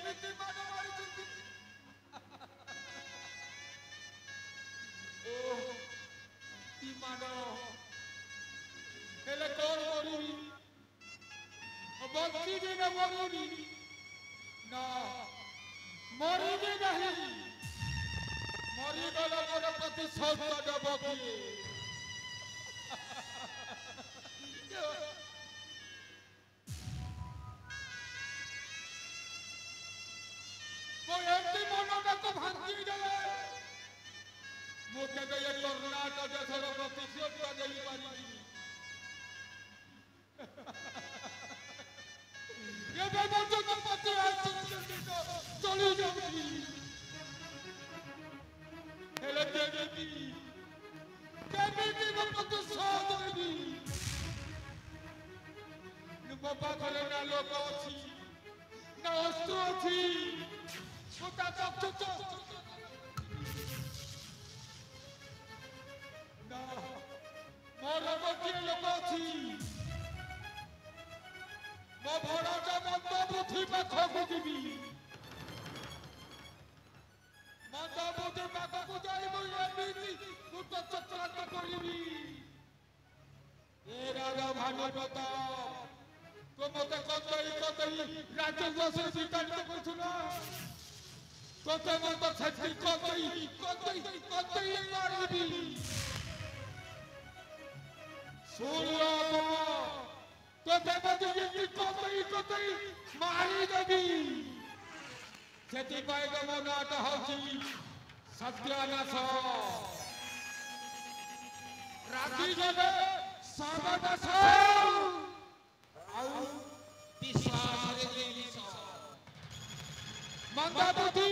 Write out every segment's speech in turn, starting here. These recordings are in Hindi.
एमिति माड मारिछंती ओ ती माड हेले कोन करिबी बंची भी न मरुनी ना मरिबी नहीं मरी गला मोर प्रतिशोध देब किए वो एमती मनटा को भांगी देले मुझे तो ये कर्नाटक देशर प्रतिशोध देई पारी ये बेबो तो पति चली जाऊंगी हेले केमिति को प्रतिशोध देबी मो पाखरे ना लोक अछि ना वस्तु अछि मोटा चक्षु ना मोर गोटे लोक अछि मो भरत मत बुद्धि पाखକୁ ଯିବି मत बुद्धि पाखକୁ ଯାଇ ମୁଁ ଏମିତି ଭୂତ ଚକ୍ରାନ୍ତ କରିବି ଏ ରାଜା ଭାଗବତ तो मते कतई राजवंश विताड़ित करथुन तोते मते छति कतई मारबी सुनो तोते मते कतई मारी देबी सेति पाए गो नाट होची सत्यानाश राखी जबे सर्वनाश आउ विश्वास रे मंदा बुद्धि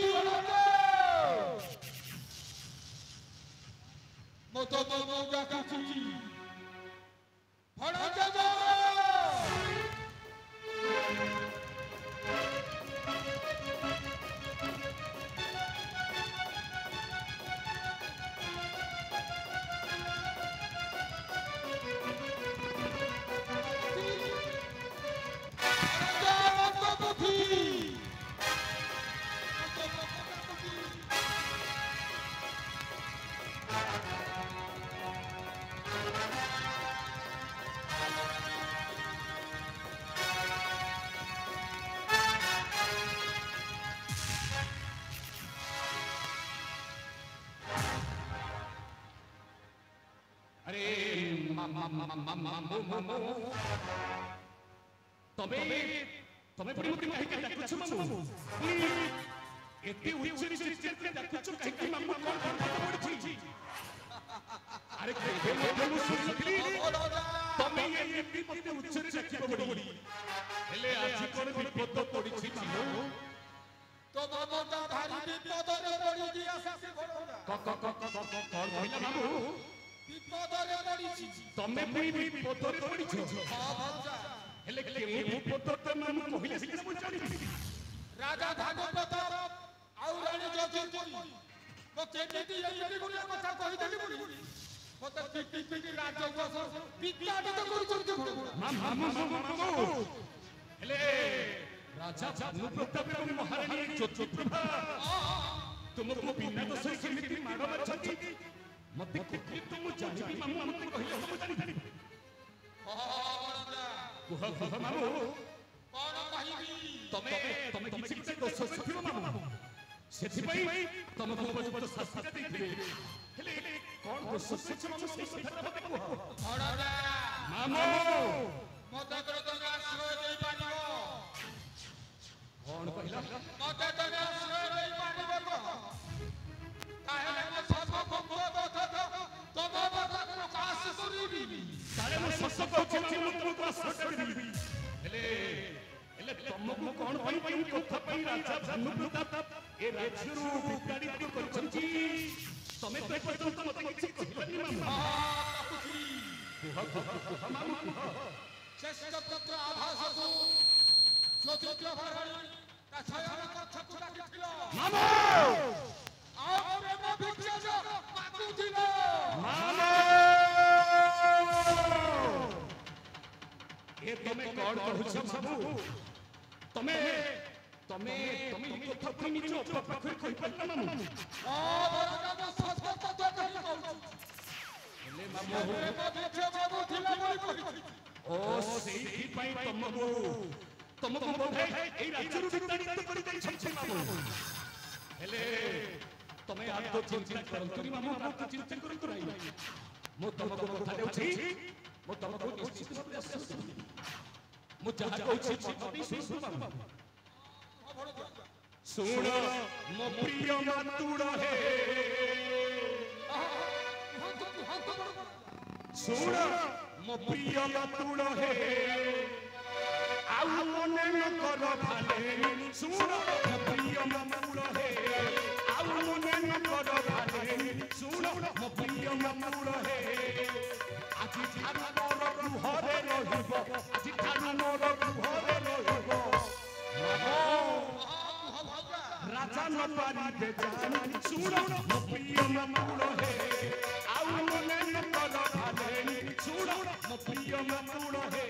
मतो मो डाकुची फड़ा जा तमे पुरी मुती काहे डाकुछ मामू एते उच्चरी से डाकुछ काहे मामू कोन पड़छि अरे मु सुनली तमे एते मते उच्चरी डाकिबो बडी हेले आज कोन विपद पड़छि मामू तो मामूटा भारी विपद रे पड़ी दिया से भरोडा कोन कहला मामू विपद रे पड़ी तमे पुरी विपद रे पड़छि हां भौजा हेले के विपद त मामू कहिले सिना मु जानि राजा भागवत आउ रानी जोगीपुरी मो केमिति एमिति गुलिया कथा कहि देली बुडी मते पिटी राजवंश विताड़ित करू मामू हेले राजा भानु प्रताप एवं महारानी ज्योतिप्रभा तुमको बिना दोष केमिति माड़ मारछथि मते कोठी तुम जानिबी मामू हमको कहियो हम जानि कुह मामू कोन कहिबी तमे किछि दोष सथिबो मामू सेथि पई तुमको उपयुक्त शास्त्र देथिबे हेले कोन दोष सथि मामू सेहि कथा कुह भरोडा मामू मते करतंगा आश्रय देई पानिबो कोन कहला मते तने आश्रय देई पानिबो काहे मो सब भोग तब बता प्रकाश करिबी तारे मो सस कहछि मामू तुमको आश्रय देबी हेले तुमको कोन पई पई कथा पई राजा भानु प्रताप ए राज्यरू विताड़ित करछंती तमे तो पर्यंत मते किछि कहलनि मामू कुह मामू श्रेष्ठ पुत्र आभासु ज्योतिप्रिय महारानी ता छयन कथकु डाकिथिलो मामू आ प्रेम भिक्षा मागुथिलो मामू ए तमे कोन कहछ मामू तमे ତମେ ତମେ ଏ କଥା ପୁଣି ନିଜ ଅପା ପାଖରେ କହିପାରିଲ ନା ମାମୁଁ? ହେଲେ ମାମୁଁ ଓ ସେଇଥିପାଇଁ ତମକୁ ବୋଧେ ଏଇ ରାଜ୍ୟରୁ ବିତାଡ଼ିତ କରିଦେଇଛନ୍ତି ମାମୁଁ। ହେଲେ ତମେ ଆଦୌ ଚିନ୍ତା କରନ୍ତୁନି ମାମୁଁ, ଆପଣ ଚିନ୍ତା କରନ୍ତୁ ନାହିଁ। ମୁଁ ତମକୁ କଥା ଦେଉଛି, ମୁଁ ତମକୁ ନିଶ୍ଚିତ ଭାବରେ ଆଶ୍ୱାସ ଦେବି। ମୁଁ ଯାହା କହୁଛି ଶୁଣ ମାମୁଁ। ଶୁଣ ମୋ ପ୍ରିୟ ମାତୁଡ଼ ହେ, ଶୁଣ ମୋ ପ୍ରିୟ ମାତୁଡ଼ ହେ, ଆଉ ମନେ ନ କର ଭାଲେନି। ଶୁଣ ମୋ ପ୍ରିୟ ମାତୁଡ଼ ହେ, ଆଉ ମନେ ନ କର ଭାଲେନି। ଶୁଣ ମୋ ପ୍ରିୟ ମାତୁଡ଼ ହେ, ଆଜି ଠାରୁ ମୋର ଗୃହରେ ରହିବ, ଆଜି ଠାରୁ ମୋର ଗୃହରେ ରହିବ। রাজা ন পারিবে জানি। শুনো ମୋ ପ୍ରିୟ ମାତୁଡ଼ ହେ, ଆଉ ମନେ ନ କର ଭାଲେନି। ଶୁଣ ମୋ ପ୍ରିୟ ମାତୁଡ଼ ହେ।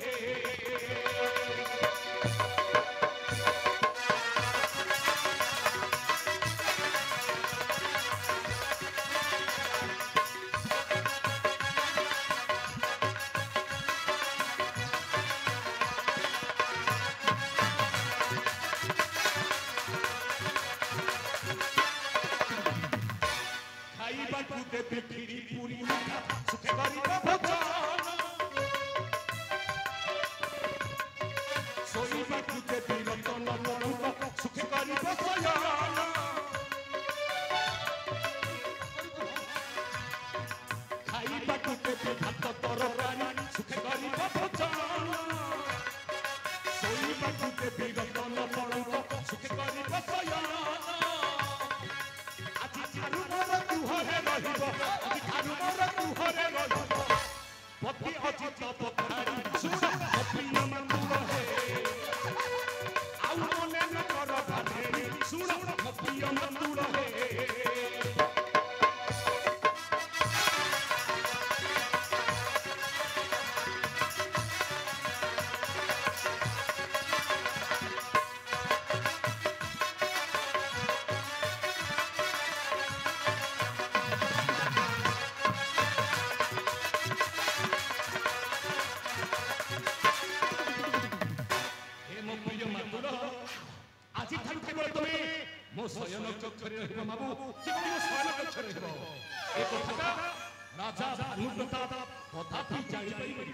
দেবে ফিরি পুরি মিঠা সুখে গরিব ভোজন, শোইବାକୁ দেবি রতন পলঙ্ক সুখে গরিব শয়ন। খাইବାକୁ দেবি ভাত তরকারি সুখে গরিব ভোজন, শোইବାକୁ দেবি রতন পলঙ্ক সুখে গরিব শয়ন। পতি অজিত পথারি শুণ ମୋ ପ୍ରିୟ ମାତୁଡ଼ ହେ, ଆଉ ମନେ ନ କର ଭାଲେନି। ଶୁଣ ମୋ ପ୍ରିୟ ମାତୁଡ଼ ହେ। আজি ଠାରୁ କେବଳ ତମେ ମୋ ଶୟନ କକ୍ଷରେ ରହିବ ମାମୁଁ, କେବଳ ମୋ ଶୟନ କକ୍ଷରେ ରହିବ। ଏ କଥାଟା ରାଜା ଭାନୁପ୍ରତାପ କଦାପି ଜାଣିପାରିବେନି।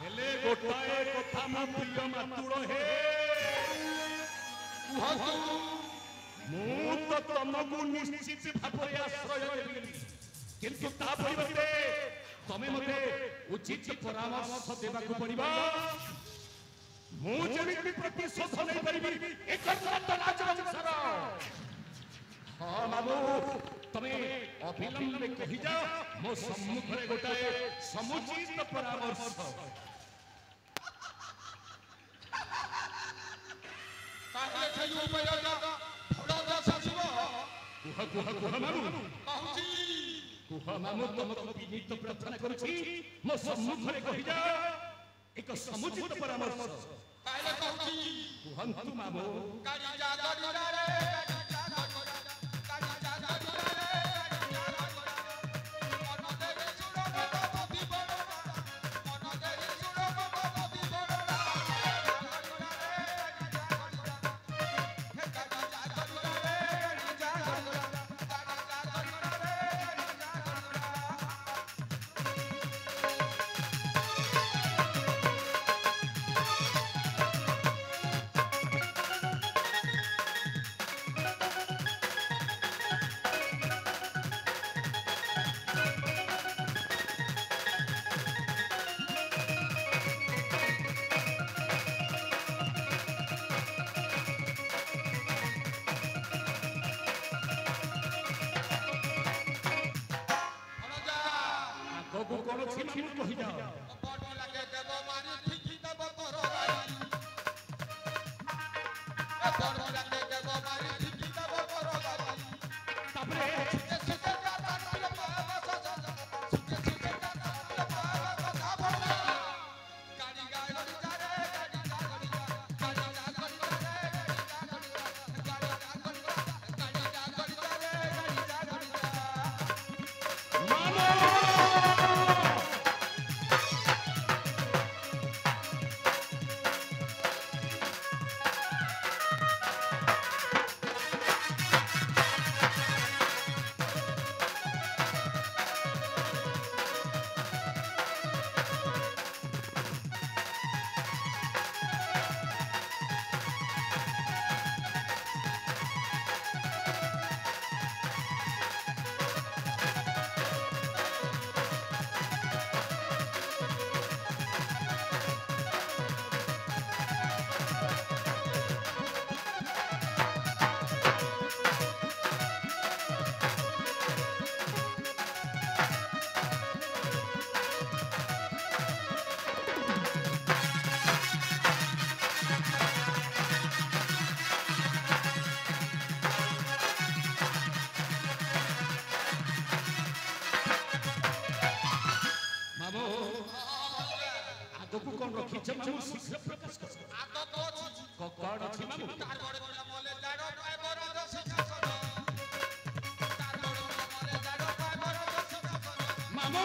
ହେଲେ ଗୋଟାଏ କଥା ମୋ ପ୍ରିୟ ମାତୁଡ଼ ହେ, ମୁଁ ତ ତମକୁ ନିଶ୍ଚିତ ଭାବରେ ଆଶ୍ରୟ ଦେବି, କିନ୍ତୁ ତା ପରିବର୍ତ୍ତେ ତମେ ମୋତେ ଉଚିତ ପରାମର୍ଶ ଦେବାକୁ ପଡ଼ିବ। ମୁଁ ଯେମିତି ପ୍ରତିଶୋଧ ନେଇପାରିବି ଏ ରାଜବଂଶର। ହଁ ମାମୁଁ, ତମେ ଅବିଳମ୍ବେ କହିଯାଅ ମୋ ସମ୍ମୁଖରେ ଗୋଟାଏ ସମୁଚିତ ପରାମର୍ଶ। କୁହ ମାମୁଁ, କୁହ ମାମୁଁ, ତମକୁ ବିନୀତ ପ୍ରାର୍ଥନା କରୁଛି ମୋ ସମ୍ମୁଖରେ କହିଯାଅ ଏକ ସମୁଚିତ ପରାମର୍ଶ। କୁହନ୍ତୁ ମାମୁଁ। କଣ ଅଛି ମାମୁଁ କହିଯାଅ। ଆଗକୁ କଣ ରଖିଛ ମାମୁ ଶୀଘ୍ର ପ୍ରକାଶ କର। କଣ ଅଛି ମାମୁ? ମାମୁ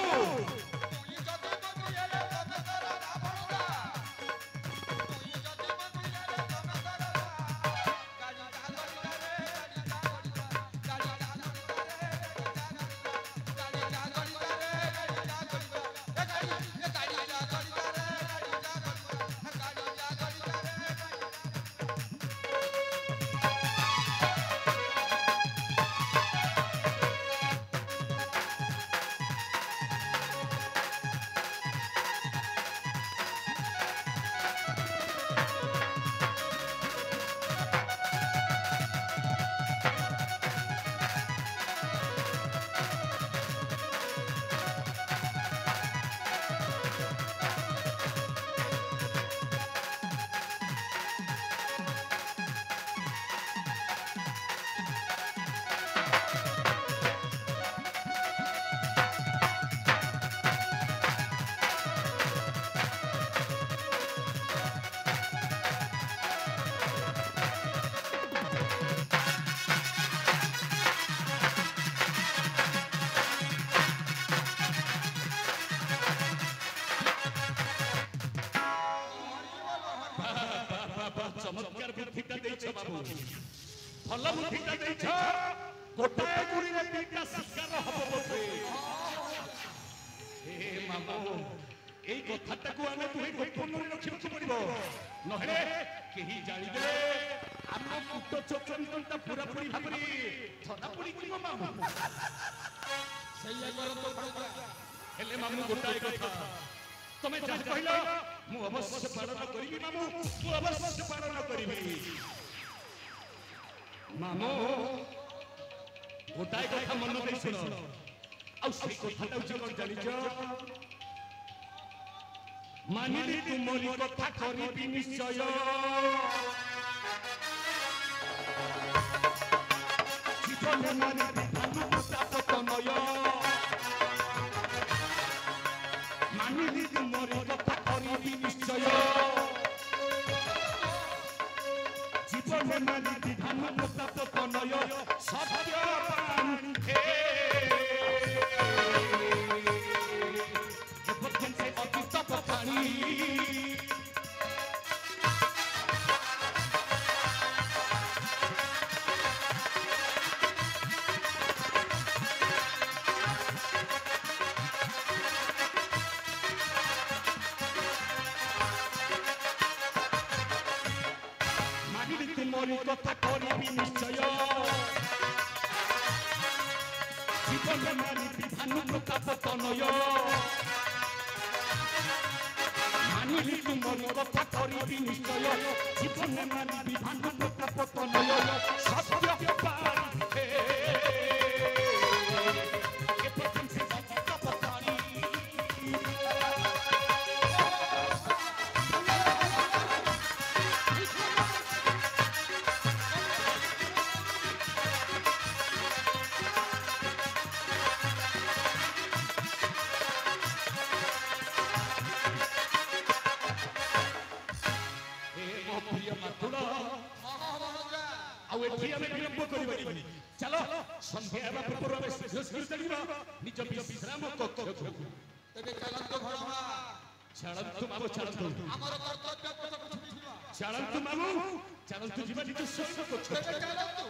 चमत्कार बुद्धिटा देछ बाबू भल बुद्धिटा देछ गोटाए गुड़ीरे पीटा शिकार हबो बोधे ए मामो एई कथाटाकू आमे तुही गोपन रखिବାକୁ पड़िबो नहेले केही जानिबे आम कुट चोचंतनटा पूरा पूरी भाबरी धरा पड़ी कि मामू सही कर तो पड़ेगा हेले मामू गोटाए कथा तमे जा कहलो मु अवश्य पालन करिबी मामू मु अवश्य पालन करिबी मामू गोटाए कथा मन दे सुन आ से कथाटा उच्च जानिछ मानिली तुमरी कथा करिबी निश्चय जीवन मानिली अनुता पतनय मानिली तुमरी कथा करिबी निश्चय जीवन मानिली अनुता पतनय सत्यवान हे भक्तन से अतीत पठानी तुमरी कथा करिबी निश्चय जीवन मानिबी भानुप्रता पतनय मानिली तुमरी कथा करिबी निश्चय जीवन मानिबी भानुप्रता पतनय सत्यवान हे ए पतन से अतीत पठानी ଆଉ ଏଠି ଆମେ ବିଳମ୍ବ କରିବାନି। ଚାଲ ସନ୍ଧ୍ୟା ହେବା ପୂର୍ବରୁ ଆମେ ଶୀଘ୍ର ଚାଲିବା ନିଜ ବିଶ୍ରାମ କକ୍ଷକୁ। ତେବେ ଚାଲନ୍ତୁ ଘରମା। ଚାଲନ୍ତୁ ମାମୁ ଚାଲନ୍ତୁ। ଆମର କର୍ତ୍ତବ୍ୟ ପଥକୁ ଛୁଟିଯିବା। ଚାଲନ୍ତୁ ମାମୁ ଚାଲନ୍ତୁ ଯିବା ନିଜ ଶୟନ କକ୍ଷକୁ। ତେବେ ଚାଲନ୍ତୁ।